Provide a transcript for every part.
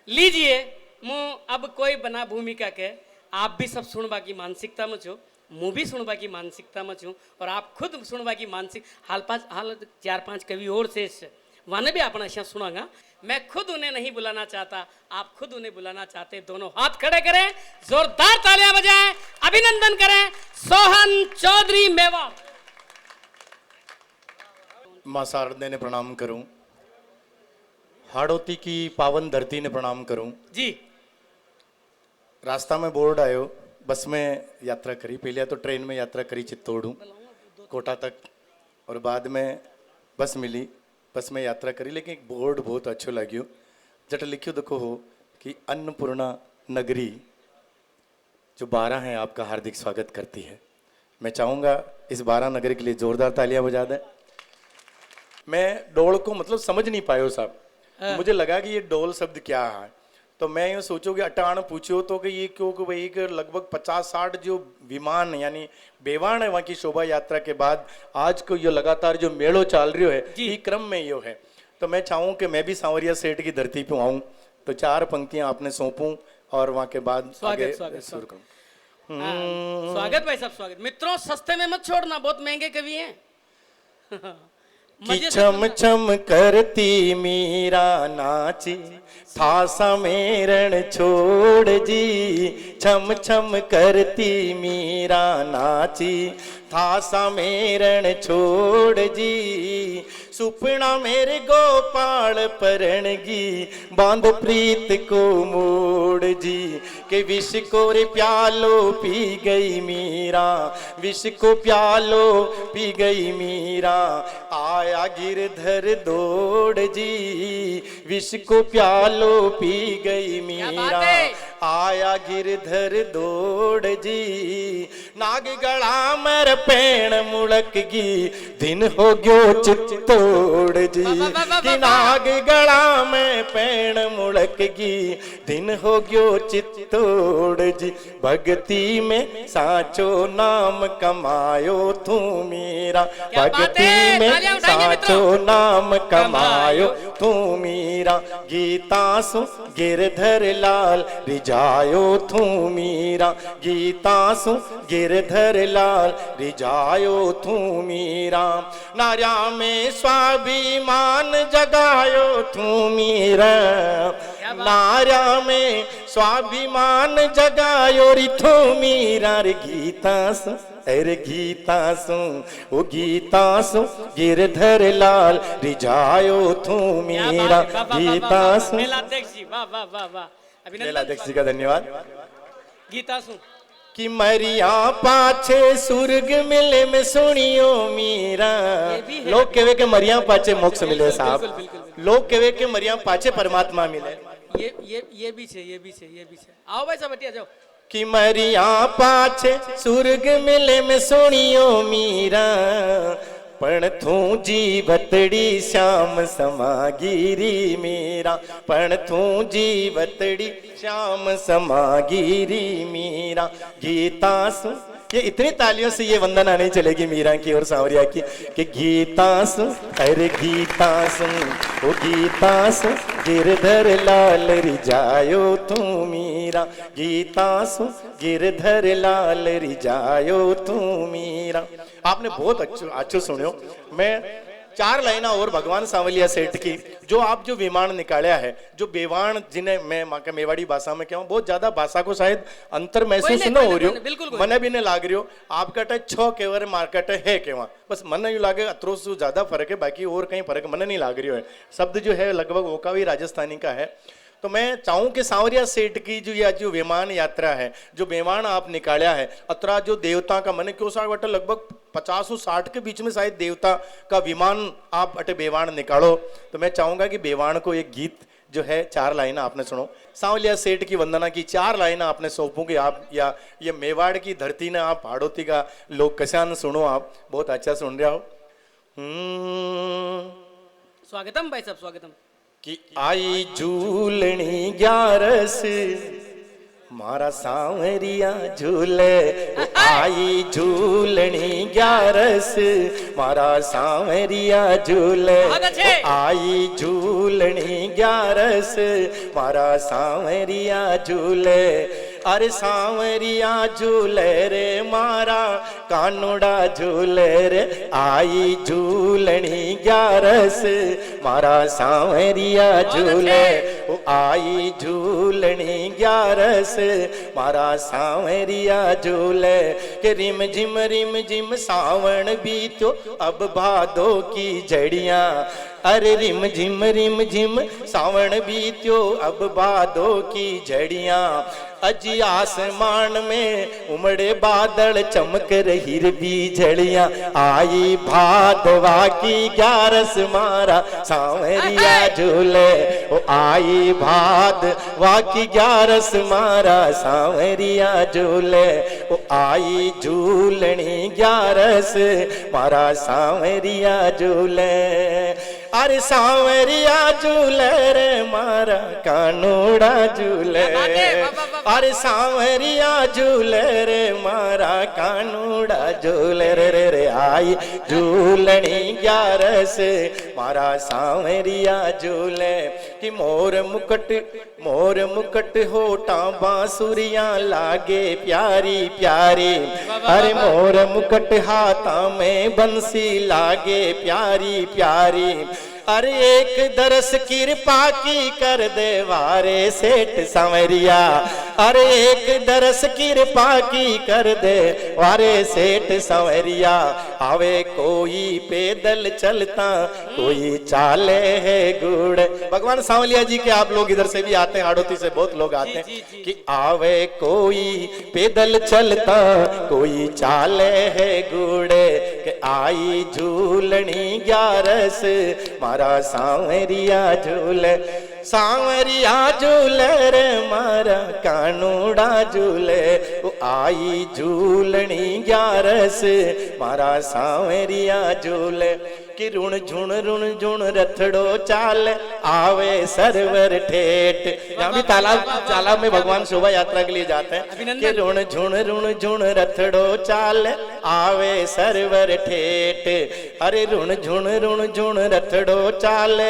लीजिए मु अब कोई बना भूमिका के आप भी सब सुनवा की मानसिकता में छो, मुँह भी सुनवा की मानसिकता में छूँ और आप खुद सुनवा की मानसिक हाल 4-5 कवि और से वाने भी अपना ऐसा सुनागा। मैं खुद उन्हें नहीं बुलाना चाहता, आप खुद उन्हें बुलाना चाहते। दोनों हाथ खड़े करें, जोरदार तालियां बजाएं, अभिनंदन करें सोहन चौधरी मेवाड़। मां शारदे ने प्रणाम करूं, हाड़ौती की पावन धरती ने प्रणाम करूं जी। रास्ता में बोर्ड आयो, बस में यात्रा करी, पहले तो ट्रेन में यात्रा करी चित्तौड़ू कोटा तक और बाद में बस मिली, बस में यात्रा करी। लेकिन एक बोर्ड बहुत अच्छो लग्यो, जट लिखियो देखो हो कि अन्नपूर्णा नगरी जो 12 है आपका हार्दिक स्वागत करती है। मैं चाहूँगा इस 12 नगरी के लिए जोरदार तालियां बजा दें। मैं डोल को मतलब समझ नहीं पायो साहब, मुझे लगा कि ये डोल शब्द क्या है, तो मैं यूँ सोचो कि अटान पूछो तो कि ये क्यों कि भाई कि लगभग 50-60 जो विमान यानी बेवान है वहाँ की शोभा यात्रा के बाद आज को ये लगातार जो मेड़ो चाल रही है ये क्रम में यो है। तो मैं चाहूँ कि मैं भी सांवरिया सेठ की धरती पे आऊँ, तो 4 पंक्तियाँ आपने सौंपूँ और वहाँ के बाद स्वागत शुरू करूँ। स्वागत भाई साहब, स्वागत। मित्रों सस्ते में मत छोड़ना, बहुत महंगे कवि हैं। कि छम छम करती मीरा नाची था समेरण छोड़ जी, छम छम करती मीरा नाची था समेरण छोड़ जी, सुपना मेरे गोपाल परणगी बांध प्रीत को मोड़ जी, के विष को रे प्यालो पी गई मीरा, विष को प्यालो पी गई मीरा, आया गिरधर दौड़ जी, विष को प्यालो पी गई मीरा, आया गिरधर दौड़ जी, नाग गला मर पेण मुड़क गी दिन हो गयो चित्तौड़ जी, कि नाग गला में पेण मुड़क गी दिन हो गयो चित्तौड़ जी, भक्ति में साचो नाम कमायो तू मीरा, भक्ति में साचो नाम कमायो तू मीरा, गीता सु गिरधर लाल रिझायो तू मीरा, गीता सु गिरधर लाल रिझायो तू मीरा, नार्या में स्वाभिमान जगायो तू मीरा, नार्या में स्वाभिमान जगायो री तू मीरा, रे गीता सु अरे गीता सु ओ गीता सु गिरधर लाल रिझायो तू मीरा, गीता सु। मेलाध्यक्ष जी वाह वाह वाह वाह, मेलाध्यक्ष जी का धन्यवाद। गीता सु कि मरिया पाछे सुर्ग मिले में सुनियो मीरा, लोग कहे के मरिया पाछे मोक्ष मिले साहब, लोग कहे के मरिया पाछे परमात्मा मिले। ये भी छे, ये भी छे, ये भी छे। आओ भाई साहब हटिया जाओ। कि मरिया पाछे सुर्ग मिले में सुनियो मीरा, पण थू जीवतड़ी श्याम समागिरी मीरा, पण थू जीवतड़ी श्याम समागिरी मीरा, गीता सु। ये इतनी तालियों से ये वंदना नहीं चलेगी मीरा की और सांवरिया की कि गीता सु अरे गीता सु ओ गीता सु गिरधर लाल रिझायो तू मीरा, गीता सु गिरधर लाल रिझायो तू मीरा। आपने बहुत अच्छो सुनियो। मैं 4 लाइना और भगवान सांवलिया सेठ की, जो आप जो विमान निकाला है, जो बेवान जिन्हें मैं मेवाड़ी भाषा में कहूँ, बहुत ज्यादा भाषा को शायद अंतर महसूस न हो रही हो, मन भी नहीं लाग रही हो। आपका टे 6 केवर मार्केट है केवा, बस मन नहीं लागे अत्रो से ज्यादा फर्क है, बाकी और कहीं फर्क मन नहीं लाग रही है। शब्द जो है लगभग ओकावी राजस्थानी का है। तो मैं चाहूं कि सांवरिया सेठ की जो विमान यात्रा है, जो बेवान आप निकाला है, अतरा जो देवता का मन क्यों साठ लगभग 50-60 के बीच में शायद देवता का विमान आप अटे बेवान निकालो। तो मैं चाहूंगा कि बेवान को एक गीत जो है 4 लाइना आपने सुनो, सांवलिया सेठ की वंदना की 4 लाइना आपने सौंपूंगे आप, या ये मेवाड़ की धरती ने आप हाड़ौती का लोग कशान सुनो, आप बहुत अच्छा सुन रहे हो। स्वागतम भाई साहब, स्वागतम। कि आई झूलनी 11 मारा सांवरिया झूले ओ आई झूलनी ग्यारस मारा सांवरिया झूले बहुत अच्छे। ओ आई झूलनी ग्यारस मारा सांवरिया झूले अरे सांवरिया झूले रे मारा कानुड़ा झूले रे आई झूलनी ग्यारस मारा सांवरिया झूले ओ आई झूलनी ग्यारस मारा सांवरिया झूले के रिम झिम सावण बीतो अब भादो की झड़ियां अरे रिम झिम सावण बीतो अब भादो की झड़ियां अजी आसमान में उमड़े बादल चमक रही भी झड़ियां आई भादवा की ग्यारस मारा सांवरिया झूले ओ आई भादवा की ग्यारस मारा सांवरिया झूले ओ आई झूलनी ग्यारस मारा सांवरिया झूले अरे सांवरिया झूले रे मारा कानूड़ा झूले अरे सांवरिया झूले रे मारा कानूड़ा झूले रे आई झूलनी ग्यारस मारा सांवरिया झूले कि मोर मुकट होटा बांसुरिया लागे प्यारी प्यारी अरे मोर मुकट हाथा में बंसी लागे प्यारी प्यारी अरे एक दरस कृपा की कर दे वारे सेठ सांवरिया अरे एक दरस कृपा की कर दे वारे सेठ सांवरिया आवे कोई पैदल चलता कोई चाले है गुड़ भगवान सांवलिया जी के आप लोग इधर से भी आते हैं हाड़ौती से बहुत लोग आते हैं कि आवे कोई पैदल चलता कोई चाले है गुड़ के आई झूलनी ग्यारस मारा सांवरिया झूले सांवरिया झूले रे मारा कानूड़ा झूले वो आई झूलनी ग्यारस मारा सांवरिया झूले कि रुण झुण रथड़ो चाल आवे सरवर ठेठ यहाँ भी तालाब में भगवान शोभा यात्रा के लिए जाते हैं कि रुण झुण रथड़ो चाल आवे सरवर ठेठ अरे रुण झुण रथड़ो चाल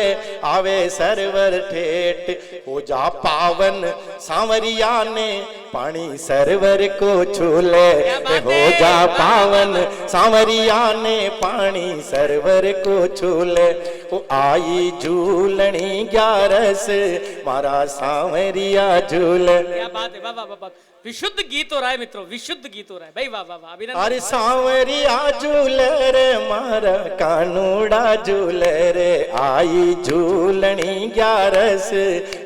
आवे सरवर ठेठ हो जा पावन सांवरिया ने पानी सरवर को छूले हो जा पावन सांवरिया ने पानी सरवर को छूले वो आई झूलनी ग्यारस मारा सांवरिया झूले क्या बात है, वाह वाह वाह, विशुद्ध गीत हो रहा है मित्रों, विशुद्ध गीत हो रहा है भाई, वाह वाह वाह, अभिनंदन। अरे सांवरिया झूले रे मारा कानूड़ा झूले रे आई झूलनी ग्यारस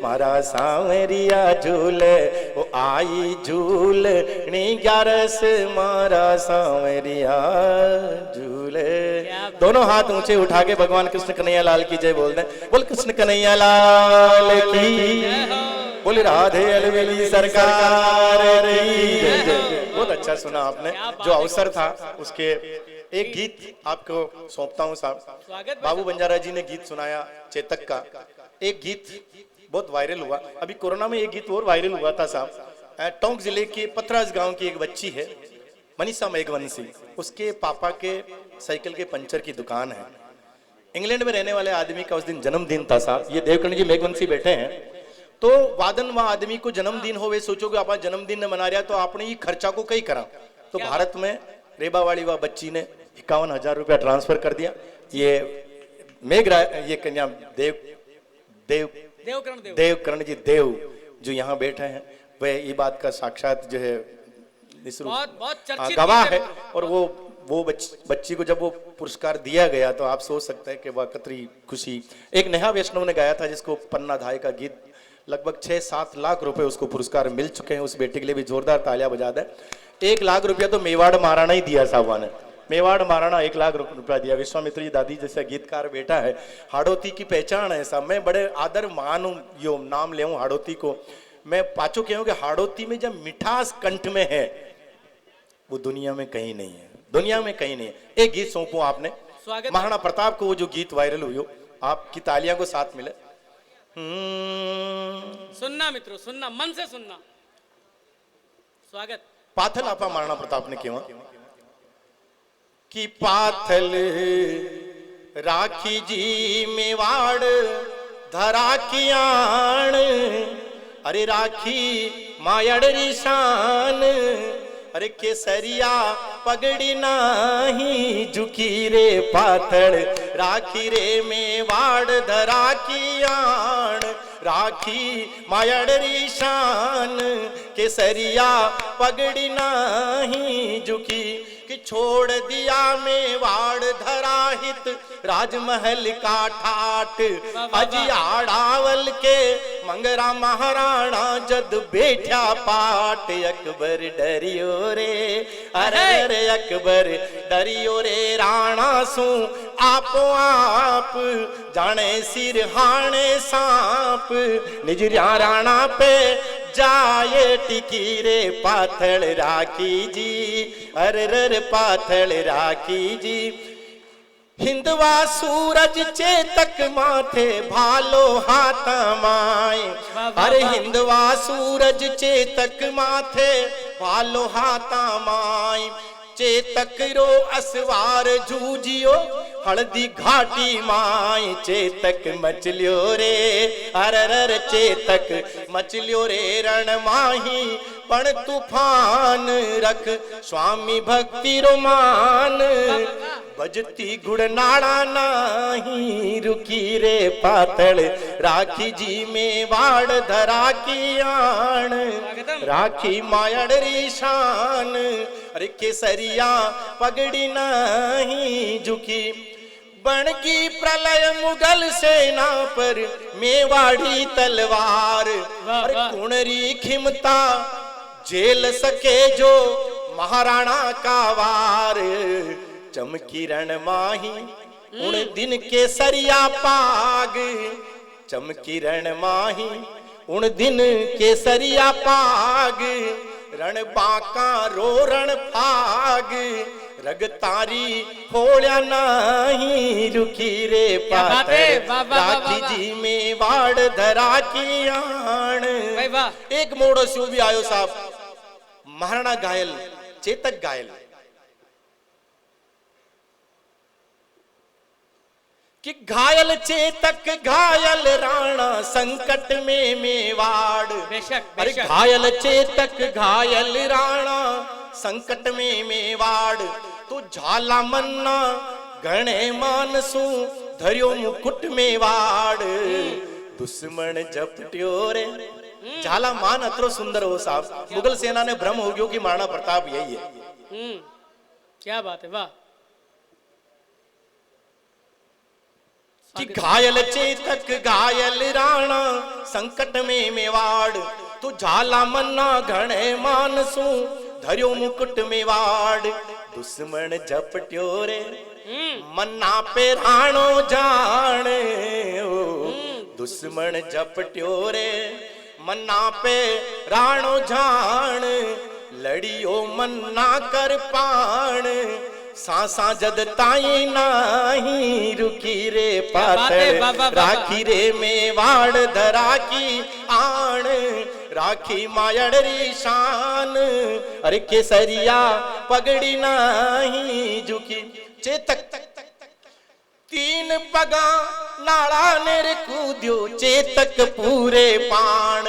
मारा सांवरिया झूले वो आई झूलनी ग्यारस मारा सांवरिया झूले। दोनों हाथ ऊंचे उठा के भगवान कृष्ण कन्हैया लाल की जय बोल दें। बोल कृष्ण कन्हैया लाल की, बोल राधे अलवेली सरकार की जय। बहुत अच्छा सुना आपने, जो अवसर था उसके एक गीत आपको सौंपता हूँ साहब। बाबू बंजारा जी ने गीत सुनाया चेतक का, एक गीत बहुत वायरल हुआ। अभी कोरोना में एक गीत और वायरल हुआ था साहब। टोंक जिले के पथराज गांव की एक बच्ची है मनीषा मेघवंशी, उसके पापा के साइकिल के पंचर की दुकान है। इंग्लैंड में रहने वाले आदमी का उस दिन जन्मदिन था साहब। ये देवकर्ण जी मेघवंशी बैठे हैं, तो वादन वह आदमी को जन्मदिन हो वे सोचोगे आप जन्मदिन मना रहा तो आपने ये खर्चा को कई करा। तो भारत में रेबा वाली वह बच्ची ने 51,000 रुपया ट्रांसफर कर दिया। ये ये कन्या देवकर्ण जी देव जो यहाँ बैठे हैं वह ये बात का साक्षात जो है गवाह है। और वो बच्ची को जब वो पुरस्कार दिया गया तो आप सोच सकते हैं कि वह कतरी खुशी। एक नेहा वैष्णव ने गाया था जिसको पन्ना धाय का गीत, लगभग 6-7 लाख रुपए उसको पुरस्कार मिल चुके हैं। उस बेटी के लिए भी जोरदार तालियां बजा दें। 1 लाख रुपया तो मेवाड़ महाराणा ही दिया साहब ने, मेवाड़ महाराणा 1 लाख रुपया दिया। विश्वामित्र जी दादी जैसा गीतकार बेटा है, हाड़ौती की पहचान है साहब। मैं बड़े आदर मानू यो नाम ले हाड़ौती को। मैं पाचो कहूँ कि हाड़ौती में जब मिठास कंठ में है वो दुनिया में कहीं नहीं है, दुनिया में कहीं नहीं है। एक गीत सौंपू आपने महाराणा प्रताप को, वो जो गीत वायरल हुई हो, आपकी तालियां को साथ मिले। सुनना मित्रों, सुनना, मन से सुनना। स्वागत। पाथल आपा महाराणा प्रताप ने केवा कि पाथल राखी जी मेवाड़ धरा की आण, अरे राखी मायड़री शान, अरे केसरिया पगड़ी नाही झुकी रे पाथल राखी रे मेवाड़ धरा की आण, राखी मायड़री शान, केसरिया पगड़ी नाही झुकी, कि छोड़ दिया मेवाड़ धरा हित राजमहल का ठाट, अजियाड़ावल के मंगरा महाराणा जद बैठा पाट, अकबर डरियो रे, अरे अकबर डरियो रे राणा सू आपो आप, जाने सिर हाणे सांप, निजरिया राणा पे जाए टिकी रे पाथल राखी जी, अरे पाथल राखी जी। हिंदवा सूरज चेतक माथे भालो हाथ माए, अरे हिंदवा सूरज चेतक माथे भालो हाथ माए, चेतक रो असवार जूझियो हल्दी घाटी माई, चेतक मचलियो रे, अरर चेतक मचलियो रे रण माही, पण तूफान रख स्वामी भक्ति रोमान, बजती गुड़नाड़ा नाही रुकी रे पाथल राखी जी मेवाड़ धरा की आण, राखी मायड़री शान, अरे केसरिया पगड़ी नाही झुकी, बनगी प्रलय मुगल सेना पर मेवाड़ी तलवार, अरे कुणरी खिमता जेल सके जो महाराणा का वार, चमकी रण माही उन दिन केसरिया पाग, चमकी रण माही उन दिन केसरिया पाग, रण बांका रो रण फाग, रग तारी होल्या नाही रुकी रे पाथल राखी जी मेवाड़ धरा की आण। एक मोड़ो शो भी आयो साहब, महाराणा घायल चेतक घायल, कि घायल चेतक घायल राणा संकट में मेवाड़, अरे घायल चेतक घायल राणा संकट में मेवाड़, तो झाला मन्ना गणे मानसू धरियो मुकुट मेवाड़, दुश्मन जपट्यो रे, झाला मान अतरो सुंदर हो साहब, मुगल सेना ने भ्रम हो गयो कि महाराणा प्रताप यही है। क्या बात है, वाह। कि घायल चेतक घायल राणा संकट में मेवाड़, तू झाला मन्ना घणे मानसू धरियो मुकुट मेवाड़, दुश्मन झपट्यो रे मन्ना पे राणो जान, दुश्मन झपट्यो रे मन्ना पे राणो जान, लड़ियो मन्ना कर पाण, सांसा जद ताई नाही रुकी रे पाथल राखी रे मेवाड़ धरा की आण, राखी मायड़री शान, अरे केसरिया पगड़ी नाही झुकी, चेतक तीन पगा नाड़ा नेर कूद्यो चेतक पूरे पाण,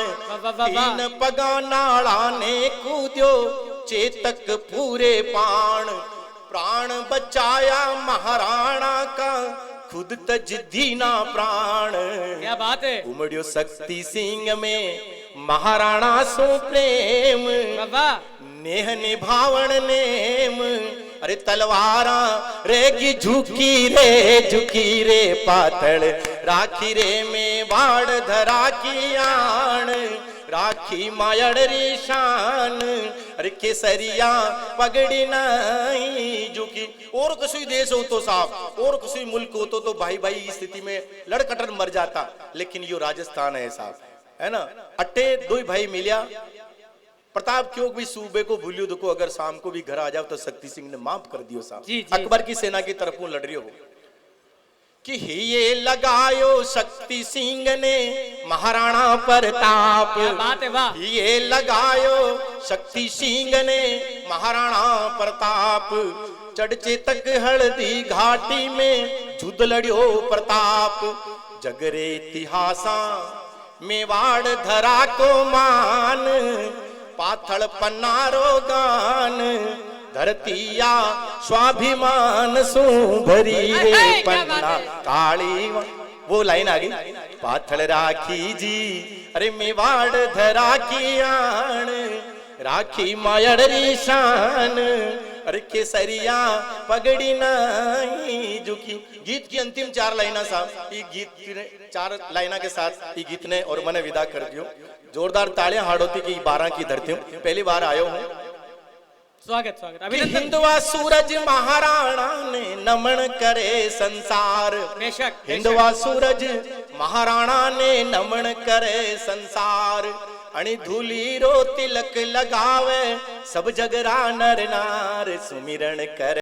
तीन पगा नाड़ा ने कूद्यो चेतक पूरे पाण, प्राण बचाया महाराणा का खुद तज दीना प्राण। क्या बात है, उमड़ियो शक्ति सिंह में महाराणा सो प्रेम, नेह निभावण नेम, अरे तलवारा रेगी झुकी रे पाथल राखी रे मेवाड़ धरा की आण, राखी मायड़री शान, अरे केसरिया पगड़ी नहीं झुकी। और किसी देश हो तो साहब, और किसी मुल्क हो तो भाई भाई इस स्थिति में लड़कटर मर जाता, लेकिन यो राजस्थान है साहब, है ना। अट्टे दो ही भाई मिलिया, प्रताप क्यों भी सूबे को भूलियो, देखो अगर शाम को भी घर आ जाओ तो शक्ति सिंह ने माफ कर दियो साहब। अकबर की सेना की तरफ लड़ रही हो, कि ये लगायो शक्ति सिंह ने महाराणा प्रताप। क्या बात है, वाह। ये लगायो शक्ति सिंह ने महाराणा प्रताप। चढ़चे तक हल्दी घाटी में जुद लड़ियो प्रताप। जगरे इतिहासा मेवाड़ धरा को मान। पाथल पन्नारो गान धरतिया स्वाभिमान सु भरी रे पन्ना काली। वो लाइन आ गई, पाथल राखी जी अरे मेवाड़ धरा की आन। राखी मायड़ी शान अरे केसरिया पगड़ी नहीं झुकी। गीत की अंतिम 4 लाइना साहब, ये गीत 4 लाइना के साथ ये गीत ने और मैंने विदा कर दियो। जोरदार तालियां हाड़ोती की 12 की धरती हूँ, पहली बार आयो हूँ। स्वागत स्वागत अभिनंदन। हिंदवा सूरज महाराणा ने नमन करे संसार। बेशक हिंदवा सूरज महाराणा ने नमन करे संसार। अणि धूली रो तिलक लगावे सब जगरा नर नार सुमिरन करे।